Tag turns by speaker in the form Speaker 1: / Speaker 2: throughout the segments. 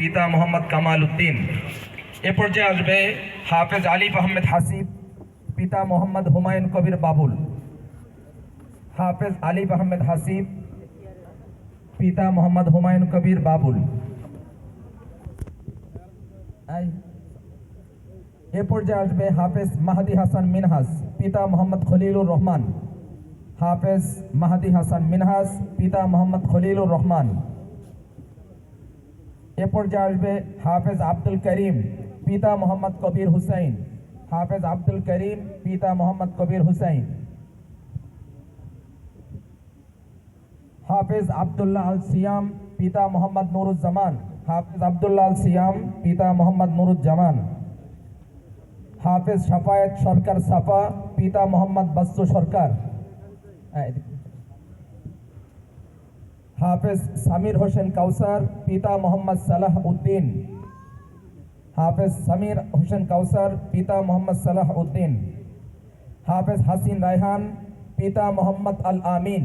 Speaker 1: পিতা মোহাম্মদ কামাল উদ্দিন। এ পর্যায়ে আসবে হাফেজ আলিফ আহমেদ হাসিব, পিতা মোহাম্মদ হুমায়ুন কবির বাবুল। হাফেজ আলিফ আহমেদ হাসিব, পিতা মোহাম্মদ হুমায়ুন কবির বাবুল। এ পর্যায়ে আসবে হাফেজ মাহাদি হাসান মিনহাস, পিতা মোহাম্মদ খলিলুর রহমান। হাফেজ মাহাদি হাসান মিনহাস, পিতা মোহাম্মদ খলিলুর রহমান। এ পর্যায়ে আসবে হাফেজ আব্দুল করিম, পিতা মোহাম্মদ কবির হুসাইন। হাফেজ আব্দুল করিম, পিতা মোহাম্মদ কবির হুসাইন। হাফেজ আব্দুল্লাহ আল সিয়াম, পিতা মোহাম্মদ নুরুজ্জামান। হাফেজ আব্দুল্লাহ আল সিয়াম, পিতা মোহাম্মদ নুরুজ্জামান। হাফেজ শাফায়েত সরকার সাফা, পিতা মোহাম্মদ বাচ্চু সরকার। হাফেজ সামির হোসেন কাউসার, পিতা মোহাম্মদ সালাহ উদ্দিন। হাফেজ সামির হোসেন কাউসার, পিতা মোহাম্মদ সালাহ উদ্দিন। হাফেজ হাসিন রায়হান, পিতা মোহাম্মদ আল আমিন।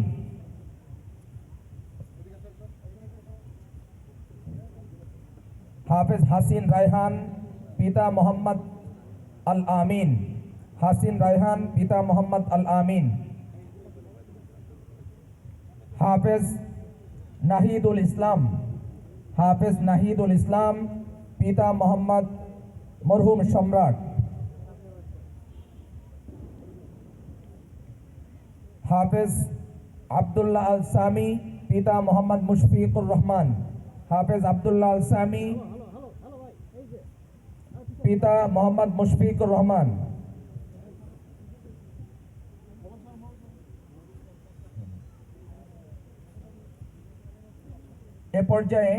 Speaker 1: হাফেজ হাসিন রায়হান, পিতা মোহাম্মদ আল আমিন। হাসিন রায়হান, পিতা মোহাম্মদ আল আমিন। হাফেজ নাহিদুল ইসলাম। হাফেজ নাহিদুল ইসলাম, পিতা মোহাম্মদ মরহুম সম্রাট। হাফেজ আব্দুল্লাহ আল সামি, পিতা মোহাম্মদ মুশফিকুর রহমান। হাফেজ আব্দুল্লাহ আল সামি, পিতা মোহাম্মদ মুশফিকুর রহমান। এ পর্যায়ে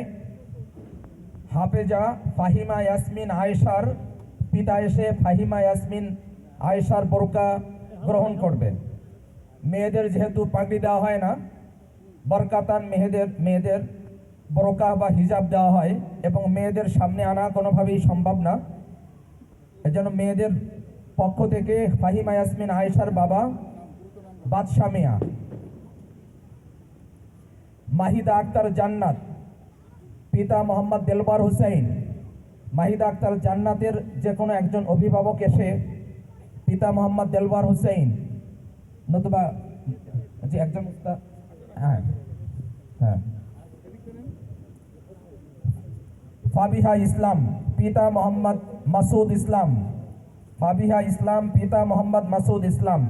Speaker 1: হাফেজা ফাহিমা ইয়াসমিন আয়েশার পিতা এসে ফাহিমা ইয়াসমিন আয়েশার বোরকা গ্রহণ করবে। মেয়েদের যেহেতু পাগড়ি দেওয়া হয় না, বরকাতান মেয়েদের বোরকা বা হিজাব দেওয়া হয় এবং মেয়েদের সামনে আনা কোনোভাবেই সম্ভব না। এজন্য মেয়েদের পক্ষ থেকে ফাহিমা ইয়াসমিন আয়েশার বাবা বাদশা মিয়া। মাহিদা আক্তার জান্নাত, পিতা মোহাম্মদ দেলবার হুসাইন। মাহিদা আক্তার জান্নাতের যে কোনো একজন অভিভাবক এসে পিতা মোহাম্মদ দেলবার হুসাইন নতুবা যে একজন হ্যাঁ হ্যাঁ ফাবিহা ইসলাম, পিতা মোহাম্মদ মাসুদ ইসলাম। ফাবিহা ইসলাম, পিতা মোহাম্মদ মাসুদ ইসলাম।